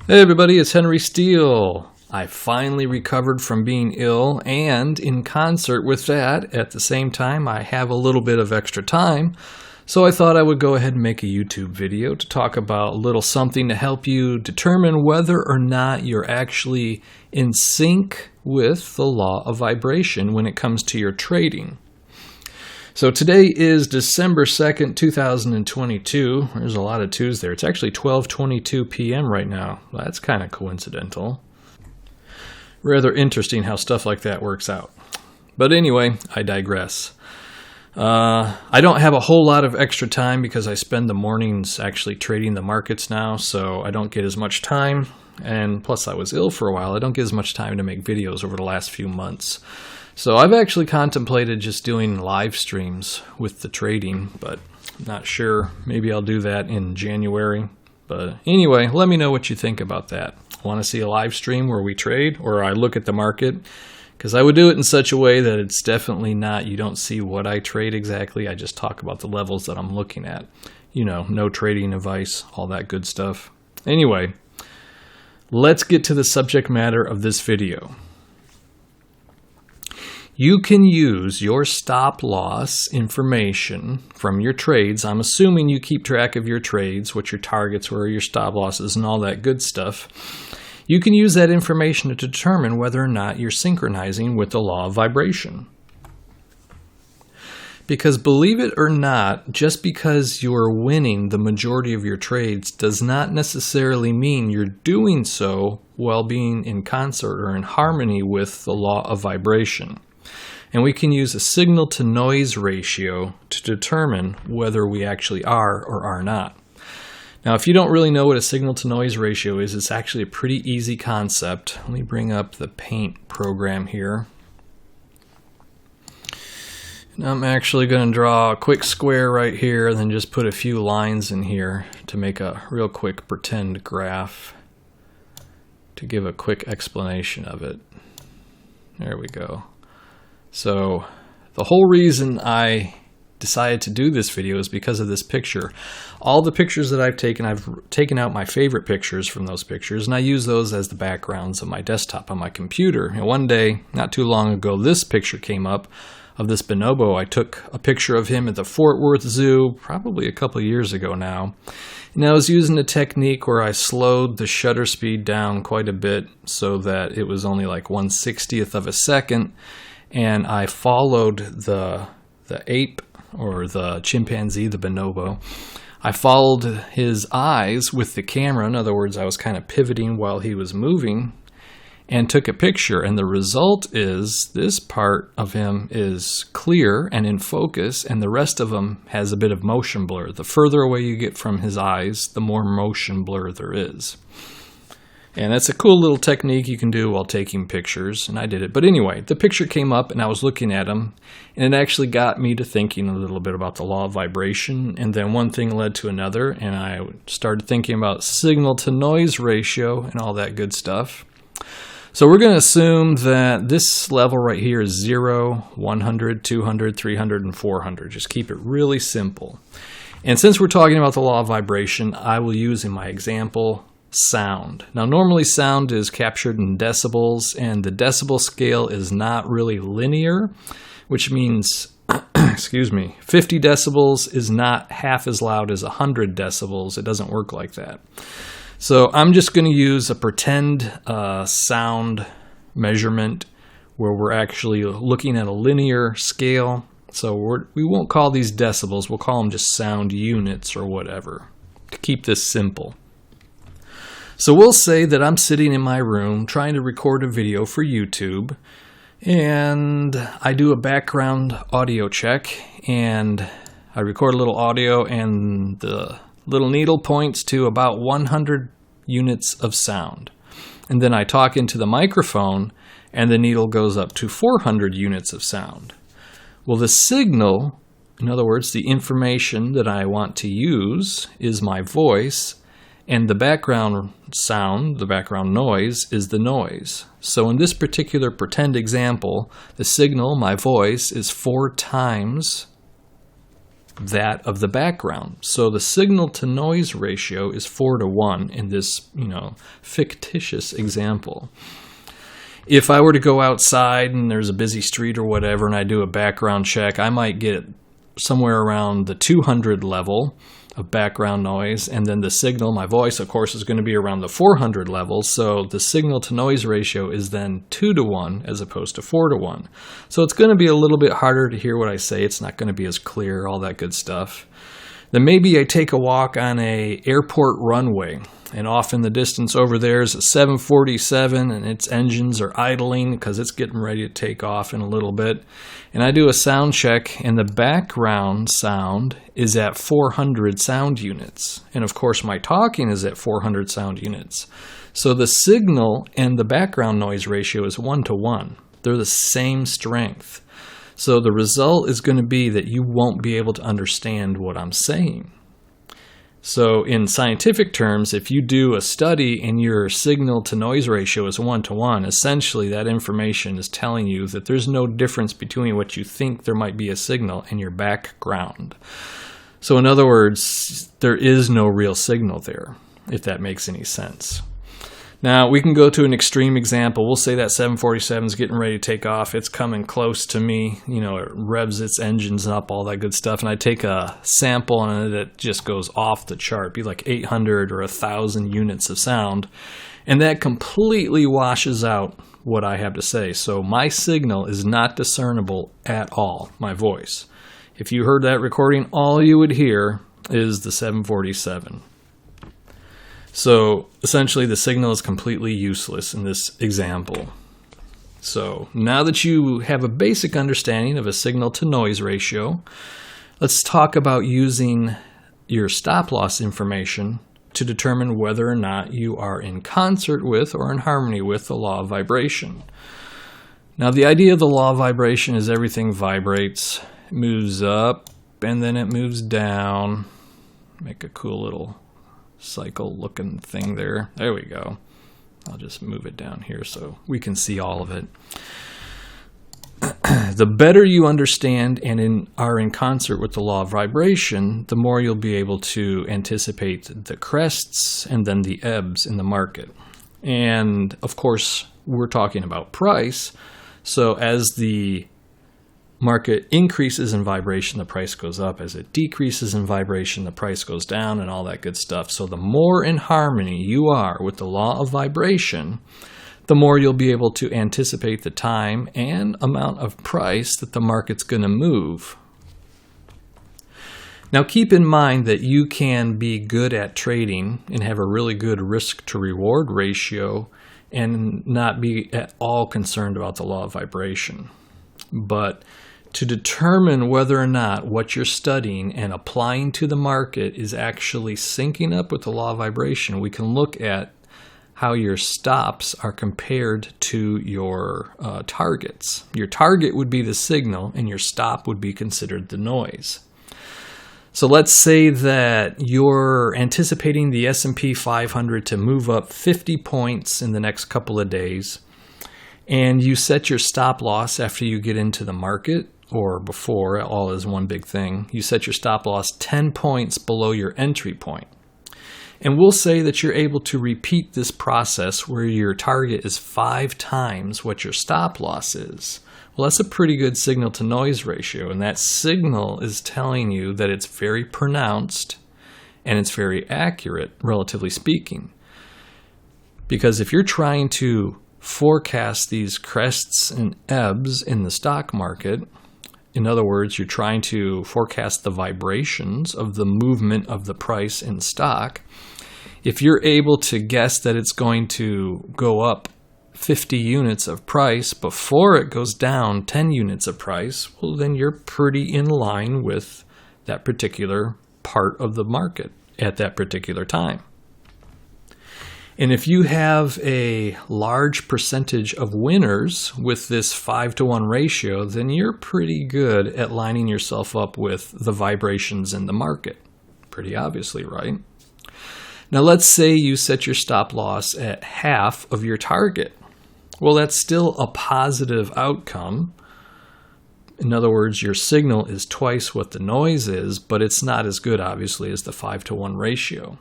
Hey everybody, it's hwsteele. I finally recovered from being ill, and in concert with that, at the same time, I have a little bit of extra time, so I thought I would go ahead and make a YouTube video to talk about a little something to help you determine whether or not you're actually in sync with the law of vibration when it comes to your trading. So today is December 2nd, 2022. There's a lot of twos there. It's actually 12:22 p.m. right now. That's kind of coincidental. Rather interesting how stuff like that works out. But anyway, I digress. I don't have a whole lot of extra time because I spend the mornings actually trading the markets now, so I don't get as much time. And plus I was ill for a while. I don't get as much time to make videos over the last few months. So I've actually contemplated just doing live streams with the trading, but I'm not sure. Maybe I'll do that in January. But anyway, let me know what you think about that. Want to see a live stream where we trade or I look at the market? Because I would do it in such a way that it's definitely not, you don't see what I trade exactly. I just talk about the levels that I'm looking at. You know, no trading advice, all that good stuff. Anyway, let's get to the subject matter of this video. You can use your stop loss information from your trades. I'm assuming you keep track of your trades, what your targets were, your stop losses, and all that good stuff. You can use that information to determine whether or not you're synchronizing with the law of vibration. Because believe it or not, just because you're winning the majority of your trades does not necessarily mean you're doing so while being in concert or in harmony with the law of vibration. And we can use a signal-to-noise ratio to determine whether we actually are or are not. Now, if you don't really know what a signal-to-noise ratio is, it's actually a pretty easy concept. Let me bring up the Paint program here. And I'm actually going to draw a quick square right here and then just put a few lines in here to make a real quick pretend graph to give a quick explanation of it. There we go. So the whole reason I decided to do this video is because of this picture. All the pictures that I've taken out my favorite pictures from those pictures, and I use those as the backgrounds of my desktop on my computer. And one day, not too long ago, this picture came up of this bonobo. I took a picture of him at the Fort Worth Zoo, probably a couple of years ago now. And I was using a technique where I slowed the shutter speed down quite a bit so that it was only like 1/60th of a second. And I followed the ape, or the chimpanzee, the bonobo. I followed his eyes with the camera. In other words, I was kind of pivoting while he was moving and took a picture. And the result is this part of him is clear and in focus, and the rest of him has a bit of motion blur. The further away you get from his eyes, the more motion blur there is. And that's a cool little technique you can do while taking pictures, and I did it. But anyway, the picture came up, and I was looking at him, and it actually got me to thinking a little bit about the law of vibration, and then one thing led to another, and I started thinking about signal-to-noise ratio and all that good stuff. So we're going to assume that this level right here is 0, 100, 200, 300, and 400. Just keep it really simple. And since we're talking about the law of vibration, I will use in my example sound. Now, normally sound is captured in decibels, and the decibel scale is not really linear, which means, 50 decibels is not half as loud as 100 decibels. It doesn't work like that. So I'm just going to use a pretend sound measurement where we're actually looking at a linear scale. So we won't call these decibels, we'll call them just sound units or whatever, to keep this simple. So we'll say that I'm sitting in my room trying to record a video for YouTube, and I do a background audio check, and I record a little audio, and the little needle points to about 100 units of sound. And then I talk into the microphone, and the needle goes up to 400 units of sound. Well, the signal, in other words, the information that I want to use is my voice, and the background sound, the background noise, is the noise. So in this particular pretend example, the signal, my voice, is 4 times that of the background. So the signal to noise ratio is 4:1 in this, fictitious example. If I were to go outside and there's a busy street or whatever and I do a background check, I might get somewhere around the 200 level of background noise, and then the signal, my voice, of course, is going to be around the 400 level, so the signal to noise ratio is then 2:1 as opposed to 4:1. So it's going to be a little bit harder to hear what I say. It's not going to be as clear, all that good stuff. Then maybe I take a walk on a airport runway, and off in the distance over there is a 747 and its engines are idling because it's getting ready to take off in a little bit. And I do a sound check, and the background sound is at 400 sound units. And of course my talking is at 400 sound units. So the signal and the background noise ratio is 1:1. They're the same strength. So the result is going to be that you won't be able to understand what I'm saying. So in scientific terms, if you do a study and your signal to noise ratio is 1:1, essentially that information is telling you that there's no difference between what you think there might be a signal and your background. So in other words, there is no real signal there, if that makes any sense. Now, we can go to an extreme example. We'll say that 747 is getting ready to take off. It's coming close to me. It revs its engines up, all that good stuff. And I take a sample and it just goes off the chart, be like 800 or 1,000 units of sound. And that completely washes out what I have to say. So my signal is not discernible at all, my voice. If you heard that recording, all you would hear is the 747. So essentially the signal is completely useless in this example. So now that you have a basic understanding of a signal to noise ratio, let's talk about using your stop loss information to determine whether or not you are in concert with or in harmony with the law of vibration. Now the idea of the law of vibration is everything vibrates, it moves up, and then it moves down. Make a cool little cycle looking thing there. There we go. I'll just move it down here so we can see all of it. The better you understand and are in concert with the law of vibration, the more you'll be able to anticipate the crests and then the ebbs in the market. And of course, we're talking about price. So as the market increases in vibration, the price goes up. As it decreases in vibration, the price goes down, and all that good stuff. So the more in harmony you are with the law of vibration, the more you'll be able to anticipate the time and amount of price that the market's going to move. Now keep in mind that you can be good at trading and have a really good risk to reward ratio and not be at all concerned about the law of vibration. But to determine whether or not what you're studying and applying to the market is actually syncing up with the law of vibration, we can look at how your stops are compared to your targets. Your target would be the signal, and your stop would be considered the noise. So let's say that you're anticipating the S&P 500 to move up 50 points in the next couple of days, and you set your stop loss after you get into the market, or before, all is one big thing. You set your stop loss 10 points below your entry point. And we'll say that you're able to repeat this process where your target is 5 times what your stop loss is. Well, that's a pretty good signal to noise ratio, and that signal is telling you that it's very pronounced and it's very accurate, relatively speaking. Because if you're trying to forecast these crests and ebbs in the stock market, in other words, you're trying to forecast the vibrations of the movement of the price in stock. If you're able to guess that it's going to go up 50 units of price before it goes down 10 units of price, well, then you're pretty in line with that particular part of the market at that particular time. And if you have a large percentage of winners with this 5-to-1 ratio, then you're pretty good at lining yourself up with the vibrations in the market. Pretty obviously, right? Now let's say you set your stop loss at half of your target. Well, that's still a positive outcome, In other words, your signal is twice what the noise is, but it's not as good, obviously, as the 5-to-1 ratio.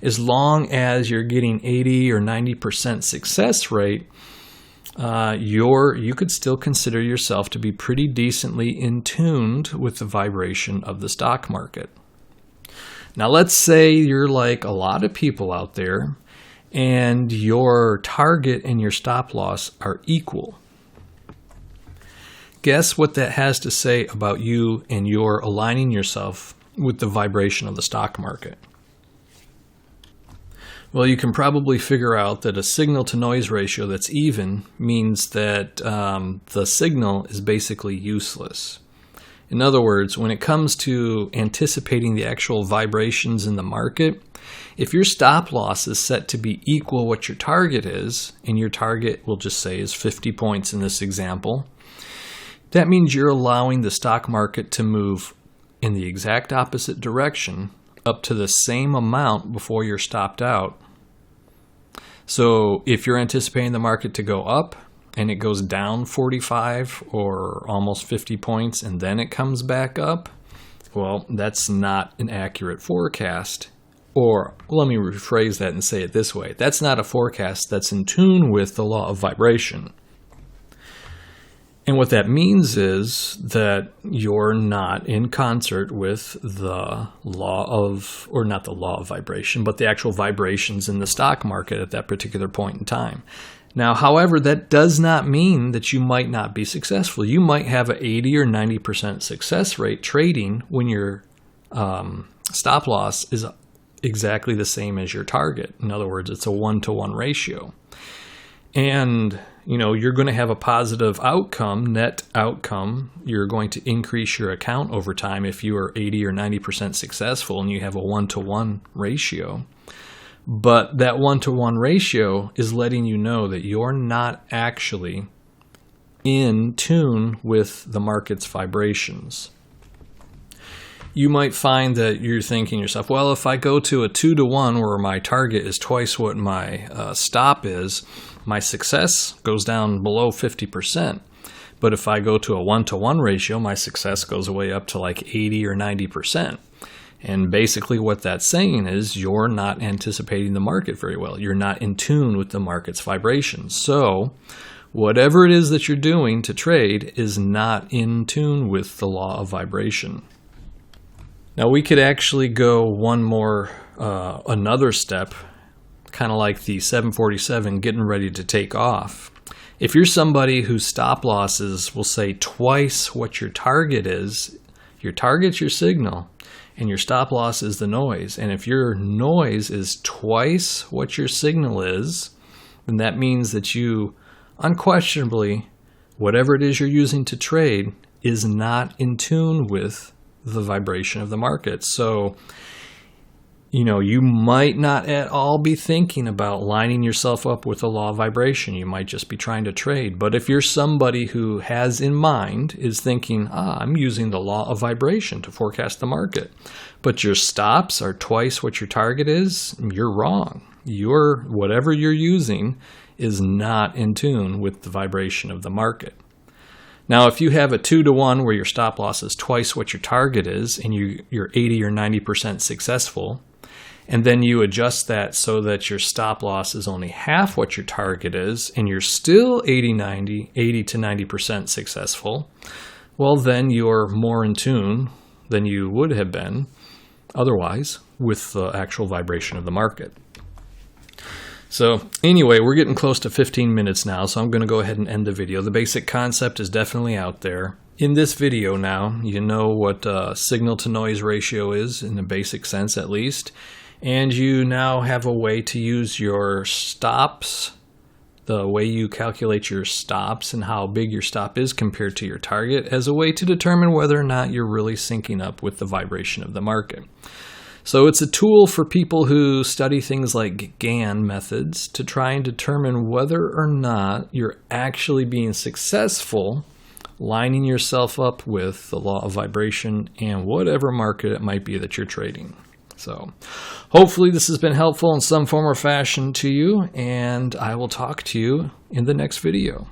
As long as you're getting 80 or 90% success rate, you could still consider yourself to be pretty decently in tuned with the vibration of the stock market. Now, let's say you're like a lot of people out there, and your target and your stop loss are equal. Guess what that has to say about you and your aligning yourself with the vibration of the stock market? Well, you can probably figure out that a signal-to-noise ratio that's even means that the signal is basically useless. In other words, when it comes to anticipating the actual vibrations in the market, if your stop loss is set to be equal what your target is, and your target, we'll just say, is 50 points in this example, that means you're allowing the stock market to move in the exact opposite direction up to the same amount before you're stopped out. So if you're anticipating the market to go up and it goes down 45 or almost 50 points and then it comes back up, well, that's not an accurate forecast. Or let me rephrase that and say it this way. That's not a forecast that's in tune with the law of vibration. And what that means is that you're not in concert with the law of, or not the law of vibration, but the actual vibrations in the stock market at that particular point in time. Now, however, that does not mean that you might not be successful. You might have an 80 or 90% success rate trading when your stop loss is exactly the same as your target. In other words, it's a 1-to-1 ratio. And you're going to have a positive outcome, net outcome. You're going to increase your account over time if you are 80 or 90% successful and you have a 1-to-1 ratio. But that 1-to-1 ratio is letting you know that you're not actually in tune with the market's vibrations. You might find that you're thinking to yourself, well, if I go to a 2-to-1 where my target is twice what my stop is, my success goes down below 50%. But if I go to a 1-to-1 ratio, my success goes way up to like 80 or 90%. And basically what that's saying is you're not anticipating the market very well. You're not in tune with the market's vibrations. So whatever it is that you're doing to trade is not in tune with the law of vibration. Now we could actually go another step, kind of like the 747 getting ready to take off. If you're somebody whose stop losses will say twice what your target is, your target's your signal, and your stop loss is the noise. And if your noise is twice what your signal is, then that means that you unquestionably, whatever it is you're using to trade, is not in tune with the vibration of the market. So you might not at all be thinking about lining yourself up with the law of vibration. You might just be trying to trade. But if you're somebody who has in mind, is thinking, I'm using the law of vibration to forecast the market, but your stops are twice what your target is, you're wrong. Whatever you're using is not in tune with the vibration of the market. Now, if you have a 2-to-1 where your stop loss is twice what your target is and you're 80 or 90% successful, and then you adjust that so that your stop loss is only half what your target is, and you're still 80 to 90% successful, well, then you're more in tune than you would have been otherwise with the actual vibration of the market. So anyway, we're getting close to 15 minutes now, so I'm going to go ahead and end the video. The basic concept is definitely out there. In this video now, you know what signal-to-noise ratio is, in a basic sense at least. And you now have a way to use your stops, the way you calculate your stops and how big your stop is compared to your target, as a way to determine whether or not you're really syncing up with the vibration of the market. So it's a tool for people who study things like GAN methods to try and determine whether or not you're actually being successful lining yourself up with the law of vibration and whatever market it might be that you're trading. So hopefully this has been helpful in some form or fashion to you, and I will talk to you in the next video.